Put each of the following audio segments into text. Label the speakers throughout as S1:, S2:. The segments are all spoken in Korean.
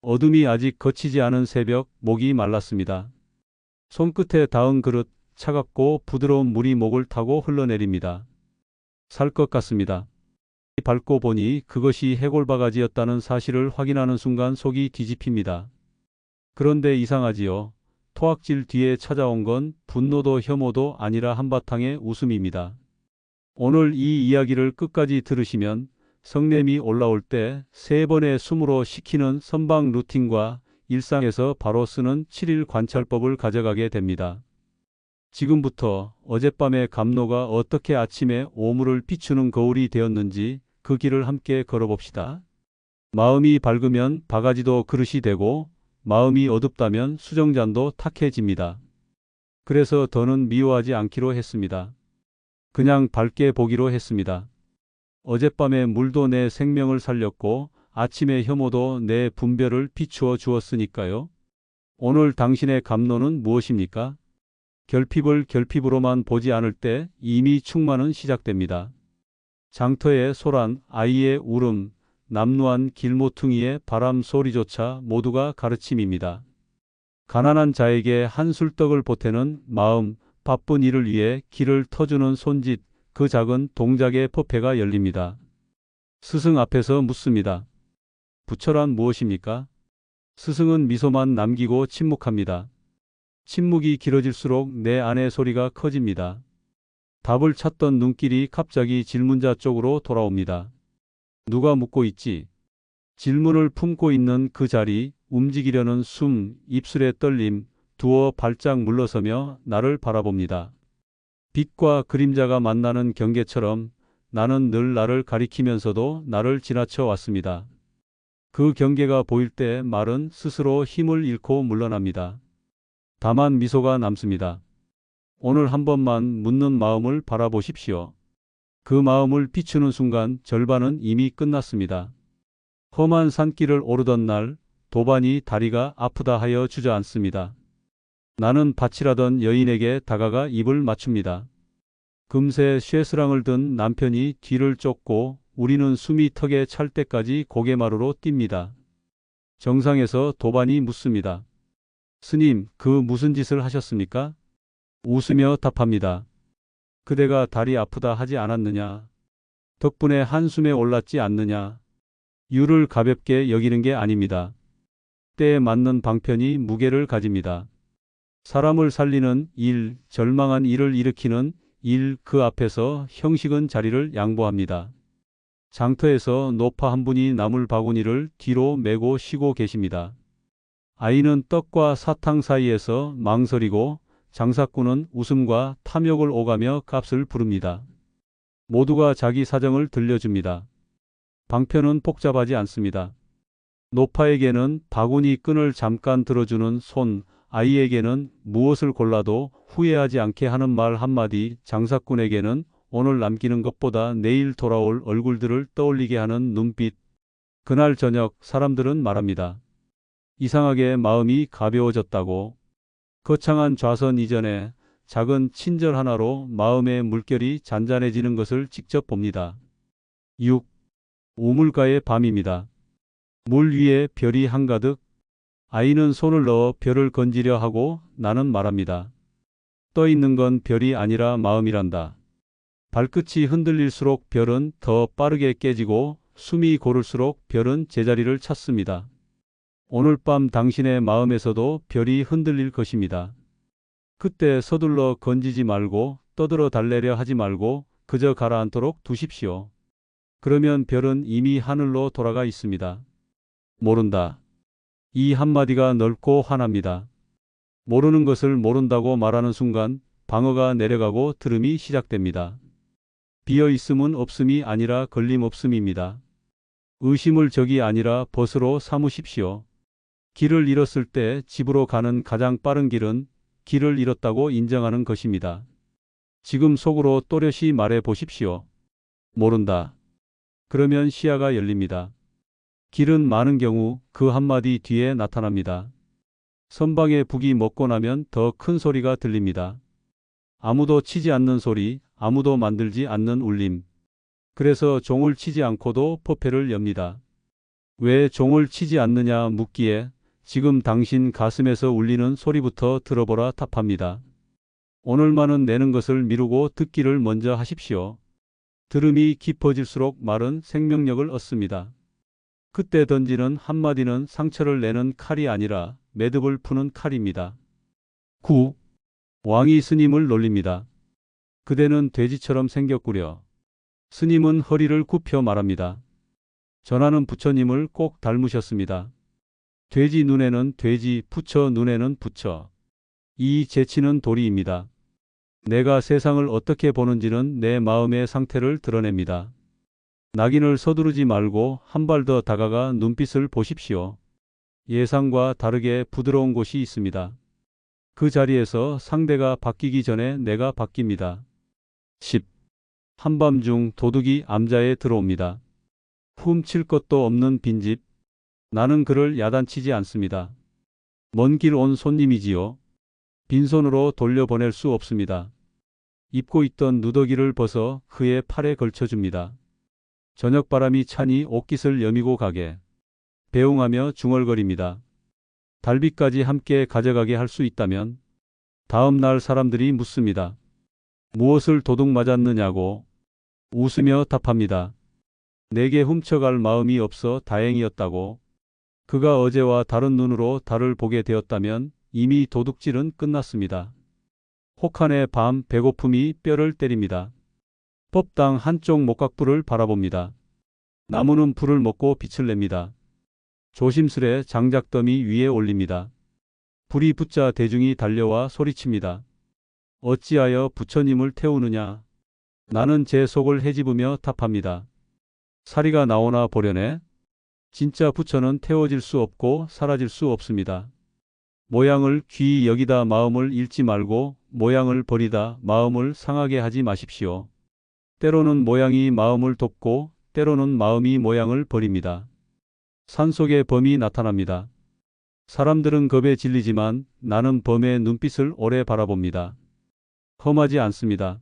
S1: 어둠이 아직 걷히지 않은 새벽, 목이 말랐습니다. 손끝에 닿은 그릇, 차갑고 부드러운 물이 목을 타고 흘러내립니다. 살 것 같습니다. 밟고 보니 그것이 해골바가지였다는 사실을 확인하는 순간 속이 뒤집힙니다. 그런데 이상하지요. 토악질 뒤에 찾아온 건 분노도 혐오도 아니라 한바탕의 웃음입니다. 오늘 이 이야기를 끝까지 들으시면 성냄이 올라올 때 3번의 숨으로 식히는 선방 루틴과 일상에서 바로 쓰는 7일 관찰법을 가져가게 됩니다. 지금부터 어젯밤의 감노가 어떻게 아침에 오물을 비추는 거울이 되었는지 그 길을 함께 걸어봅시다. 마음이 밝으면 바가지도 그릇이 되고 마음이 어둡다면 수정잔도 탁해집니다. 그래서 더는 미워하지 않기로 했습니다. 그냥 밝게 보기로 했습니다. 어젯밤의 물도 내 생명을 살렸고 아침의 혐오도 내 분별을 비추어 주었으니까요. 오늘 당신의 감노는 무엇입니까? 결핍을 결핍으로만 보지 않을 때 이미 충만은 시작됩니다. 장터의 소란, 아이의 울음, 남루한 길모퉁이의 바람 소리조차 모두가 가르침입니다. 가난한 자에게 한술떡을 보태는 마음, 바쁜 일을 위해 길을 터주는 손짓, 그 작은 동작의 퍼페가 열립니다. 스승 앞에서 묻습니다. 부처란 무엇입니까? 스승은 미소만 남기고 침묵합니다. 침묵이 길어질수록 내 안의 소리가 커집니다. 답을 찾던 눈길이 갑자기 질문자 쪽으로 돌아옵니다. 누가 묻고 있지? 질문을 품고 있는 그 자리, 움직이려는 숨, 입술의 떨림, 두어 발짝 물러서며 나를 바라봅니다. 빛과 그림자가 만나는 경계처럼 나는 늘 나를 가리키면서도 나를 지나쳐 왔습니다. 그 경계가 보일 때 말은 스스로 힘을 잃고 물러납니다. 다만 미소가 남습니다. 오늘 한 번만 묻는 마음을 바라보십시오. 그 마음을 비추는 순간 절반은 이미 끝났습니다. 험한 산길을 오르던 날 도반이 다리가 아프다 하여 주저앉습니다. 나는 밭이라던 여인에게 다가가 입을 맞춥니다. 금세 쇠스랑을 든 남편이 뒤를 쫓고 우리는 숨이 턱에 찰 때까지 고개마루로 뜁니다. 정상에서 도반이 묻습니다. 스님, 그 무슨 짓을 하셨습니까? 웃으며 답합니다. 그대가 다리 아프다 하지 않았느냐? 덕분에 한숨에 올랐지 않느냐? 유를 가볍게 여기는 게 아닙니다. 때에 맞는 방편이 무게를 가집니다. 사람을 살리는 일, 절망한 일을 일으키는 일, 그 앞에서 형식은 자리를 양보합니다. 장터에서 노파 한 분이 나물 바구니를 뒤로 메고 쉬고 계십니다. 아이는 떡과 사탕 사이에서 망설이고 장사꾼은 웃음과 탐욕을 오가며 값을 부릅니다. 모두가 자기 사정을 들려줍니다. 방편은 복잡하지 않습니다. 노파에게는 바구니 끈을 잠깐 들어주는 손, 아이에게는 무엇을 골라도 후회하지 않게 하는 말 한마디, 장사꾼에게는 오늘 남기는 것보다 내일 돌아올 얼굴들을 떠올리게 하는 눈빛. 그날 저녁 사람들은 말합니다. 이상하게 마음이 가벼워졌다고. 거창한 좌선 이전에 작은 친절 하나로 마음의 물결이 잔잔해지는 것을 직접 봅니다. 6. 우물가의 밤입니다. 물 위에 별이 한가득. 아이는 손을 넣어 별을 건지려 하고 나는 말합니다. 떠 있는 건 별이 아니라 마음이란다. 발끝이 흔들릴수록 별은 더 빠르게 깨지고 숨이 고를수록 별은 제자리를 찾습니다. 오늘 밤 당신의 마음에서도 별이 흔들릴 것입니다. 그때 서둘러 건지지 말고 떠들어 달래려 하지 말고 그저 가라앉도록 두십시오. 그러면 별은 이미 하늘로 돌아가 있습니다. 모른다. 이 한마디가 넓고 환합니다. 모르는 것을 모른다고 말하는 순간 방어가 내려가고 들음이 시작됩니다. 비어있음은 없음이 아니라 걸림없음입니다. 의심을 적이 아니라 벗으로 삼으십시오. 길을 잃었을 때 집으로 가는 가장 빠른 길은 길을 잃었다고 인정하는 것입니다. 지금 속으로 또렷이 말해 보십시오. 모른다. 그러면 시야가 열립니다. 길은 많은 경우 그 한마디 뒤에 나타납니다. 선방의 북이 먹고 나면 더 큰 소리가 들립니다. 아무도 치지 않는 소리, 아무도 만들지 않는 울림. 그래서 종을 치지 않고도 퍼페를 엽니다. 왜 종을 치지 않느냐 묻기에 지금 당신 가슴에서 울리는 소리부터 들어보라 답합니다. 오늘만은 내는 것을 미루고 듣기를 먼저 하십시오. 들음이 깊어질수록 말은 생명력을 얻습니다. 그때 던지는 한마디는 상처를 내는 칼이 아니라 매듭을 푸는 칼입니다. 9. 왕이 스님을 놀립니다. 그대는 돼지처럼 생겼구려. 스님은 허리를 굽혀 말합니다. 전하는 부처님을 꼭 닮으셨습니다. 돼지 눈에는 돼지, 부처 눈에는 부처. 이 재치는 도리입니다. 내가 세상을 어떻게 보는지는 내 마음의 상태를 드러냅니다. 낙인을 서두르지 말고 한 발 더 다가가 눈빛을 보십시오. 예상과 다르게 부드러운 곳이 있습니다. 그 자리에서 상대가 바뀌기 전에 내가 바뀝니다. 10. 한밤중 도둑이 암자에 들어옵니다. 훔칠 것도 없는 빈집. 나는 그를 야단치지 않습니다. 먼 길 온 손님이지요. 빈손으로 돌려보낼 수 없습니다. 입고 있던 누더기를 벗어 그의 팔에 걸쳐줍니다. 저녁바람이 차니 옷깃을 여미고 가게. 배웅하며 중얼거립니다. 달빛까지 함께 가져가게 할 수 있다면? 다음 날 사람들이 묻습니다. 무엇을 도둑 맞았느냐고. 웃으며 답합니다. 내게 훔쳐갈 마음이 없어 다행이었다고. 그가 어제와 다른 눈으로 달을 보게 되었다면 이미 도둑질은 끝났습니다. 혹한의 밤 배고픔이 뼈를 때립니다. 법당 한쪽 목각불을 바라봅니다. 나무는 불을 먹고 빛을 냅니다. 조심스레 장작더미 위에 올립니다. 불이 붙자 대중이 달려와 소리칩니다. 어찌하여 부처님을 태우느냐. 나는 제 속을 헤집으며 답합니다. 사리가 나오나 보려네. 진짜 부처는 태워질 수 없고 사라질 수 없습니다. 모양을 귀히 여기다 마음을 잃지 말고 모양을 버리다 마음을 상하게 하지 마십시오. 때로는 모양이 마음을 돕고 때로는 마음이 모양을 버립니다. 산속에 범이 나타납니다. 사람들은 겁에 질리지만 나는 범의 눈빛을 오래 바라봅니다. 험하지 않습니다.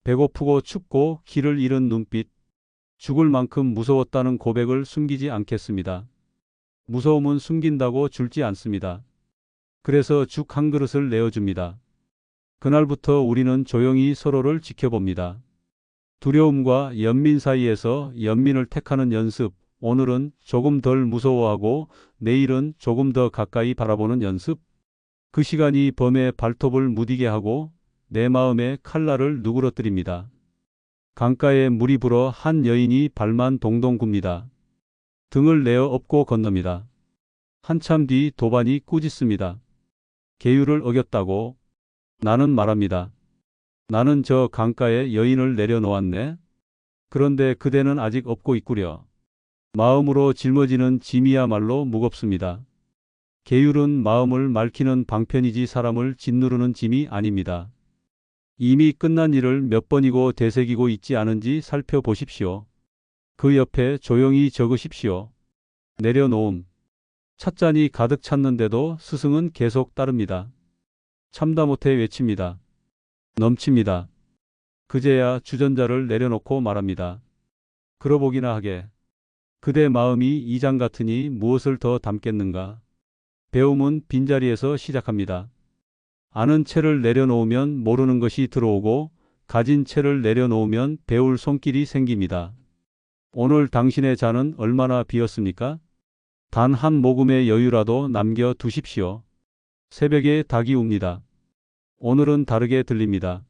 S1: 배고프고 춥고 길을 잃은 눈빛. 죽을 만큼 무서웠다는 고백을 숨기지 않겠습니다. 무서움은 숨긴다고 줄지 않습니다. 그래서 죽 한 그릇을 내어줍니다. 그날부터 우리는 조용히 서로를 지켜봅니다. 두려움과 연민 사이에서 연민을 택하는 연습. 오늘은 조금 덜 무서워하고 내일은 조금 더 가까이 바라보는 연습. 그 시간이 범의 발톱을 무디게 하고 내 마음의 칼날을 누그러뜨립니다. 강가에 물이 불어 한 여인이 발만 동동 굽니다. 등을 내어 업고 건넙니다. 한참 뒤 도반이 꾸짖습니다. 계율을 어겼다고. 나는 말합니다. 나는 저 강가에 여인을 내려놓았네. 그런데 그대는 아직 업고 있구려. 마음으로 짊어지는 짐이야말로 무겁습니다. 계율은 마음을 말키는 방편이지 사람을 짓누르는 짐이 아닙니다. 이미 끝난 일을 몇 번이고 되새기고 있지 않은지 살펴보십시오. 그 옆에 조용히 적으십시오. 내려놓음. 찻잔이 가득 찼는데도 스승은 계속 따릅니다. 참다 못해 외칩니다. 넘칩니다. 그제야 주전자를 내려놓고 말합니다. 그러보기나 하게. 그대 마음이 이장 같으니 무엇을 더 담겠는가. 배움은 빈자리에서 시작합니다. 아는 채를 내려놓으면 모르는 것이 들어오고 가진 채를 내려놓으면 배울 손길이 생깁니다. 오늘 당신의 잔은 얼마나 비었습니까? 단 한 모금의 여유라도 남겨 두십시오. 새벽에 닭이 웁니다. 오늘은 다르게 들립니다.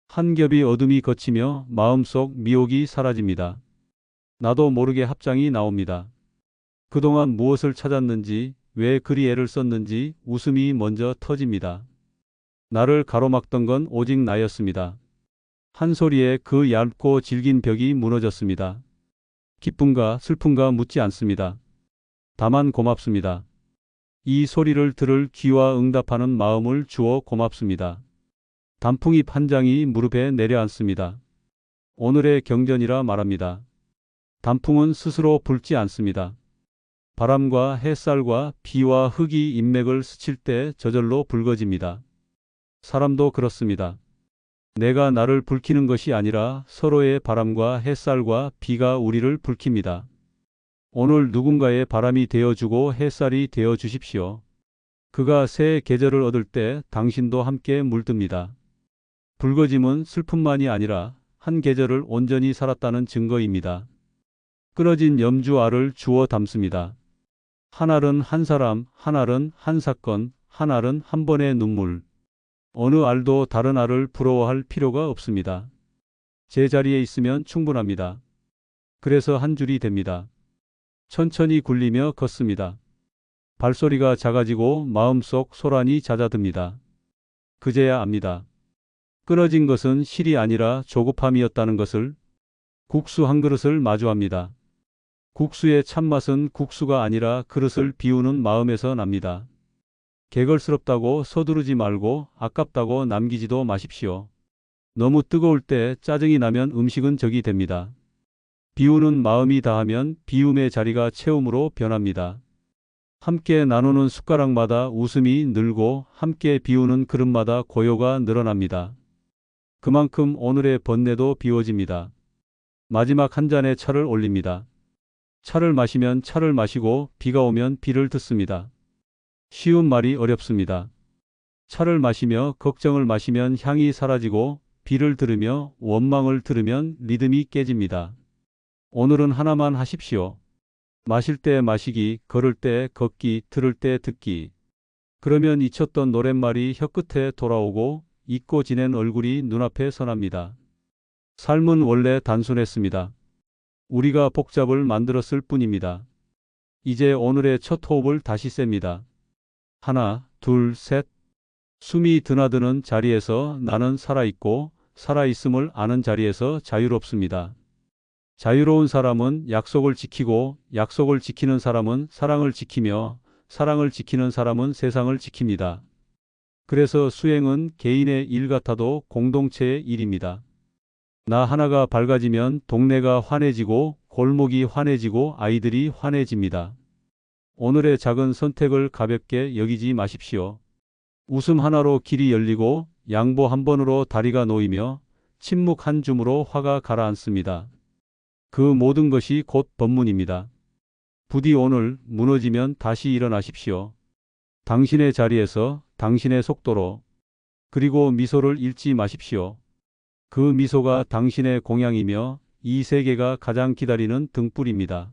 S1: 한 겹이 어둠이 걷히며 마음속 미혹이 사라집니다. 나도 모르게 합장이 나옵니다. 그동안 무엇을 찾았는지 왜 그리 애를 썼는지 웃음이 먼저 터집니다. 나를 가로막던 건 오직 나였습니다. 한 소리에 그 얇고 질긴 벽이 무너졌습니다. 기쁨과 슬픔과 묻지 않습니다. 다만 고맙습니다. 이 소리를 들을 귀와 응답하는 마음을 주어 고맙습니다. 단풍잎 한 장이 무릎에 내려앉습니다. 오늘의 경전이라 말합니다. 단풍은 스스로 붉지 않습니다. 바람과 햇살과 비와 흙이 인맥을 스칠 때 저절로 붉어집니다. 사람도 그렇습니다. 내가 나를 붉히는 것이 아니라 서로의 바람과 햇살과 비가 우리를 붉힙니다. 오늘 누군가의 바람이 되어주고 햇살이 되어 주십시오. 그가 새 계절을 얻을 때 당신도 함께 물듭니다. 붉어짐은 슬픔만이 아니라 한 계절을 온전히 살았다는 증거입니다. 끊어진 염주알을 주워 담습니다. 한 알은 한 사람, 한 알은 한 사건, 한 알은 한 번의 눈물. 어느 알도 다른 알을 부러워할 필요가 없습니다. 제 자리에 있으면 충분합니다. 그래서 한 줄이 됩니다. 천천히 굴리며 걷습니다. 발소리가 작아지고 마음속 소란이 잦아듭니다. 그제야 압니다. 끊어진 것은 실이 아니라 조급함이었다는 것을. 국수 한 그릇을 마주합니다. 국수의 참맛은 국수가 아니라 그릇을 비우는 마음에서 납니다. 개걸스럽다고 서두르지 말고 아깝다고 남기지도 마십시오. 너무 뜨거울 때 짜증이 나면 음식은 적이 됩니다. 비우는 마음이 다하면 비움의 자리가 채움으로 변합니다. 함께 나누는 숟가락마다 웃음이 늘고 함께 비우는 그릇마다 고요가 늘어납니다. 그만큼 오늘의 번뇌도 비워집니다. 마지막 한 잔의 차를 올립니다. 차를 마시면 차를 마시고 비가 오면 비를 듣습니다. 쉬운 말이 어렵습니다. 차를 마시며 걱정을 마시면 향이 사라지고 비를 들으며 원망을 들으면 리듬이 깨집니다. 오늘은 하나만 하십시오. 마실 때 마시기, 걸을 때 걷기, 들을 때 듣기. 그러면 잊혔던 노랫말이 혀끝에 돌아오고 잊고 지낸 얼굴이 눈앞에 선합니다. 삶은 원래 단순했습니다. 우리가 복잡을 만들었을 뿐입니다. 이제 오늘의 첫 호흡을 다시 셉니다. 하나, 둘, 셋. 숨이 드나드는 자리에서 나는 살아있고 살아있음을 아는 자리에서 자유롭습니다. 자유로운 사람은 약속을 지키고 약속을 지키는 사람은 사랑을 지키며 사랑을 지키는 사람은 세상을 지킵니다. 그래서 수행은 개인의 일 같아도 공동체의 일입니다. 나 하나가 밝아지면 동네가 환해지고 골목이 환해지고 아이들이 환해집니다. 오늘의 작은 선택을 가볍게 여기지 마십시오. 웃음 하나로 길이 열리고 양보 한 번으로 다리가 놓이며 침묵 한 줌으로 화가 가라앉습니다. 그 모든 것이 곧 법문입니다. 부디 오늘 무너지면 다시 일어나십시오. 당신의 자리에서 당신의 속도로. 그리고 미소를 잃지 마십시오. 그 미소가 당신의 공양이며 이 세계가 가장 기다리는 등불입니다.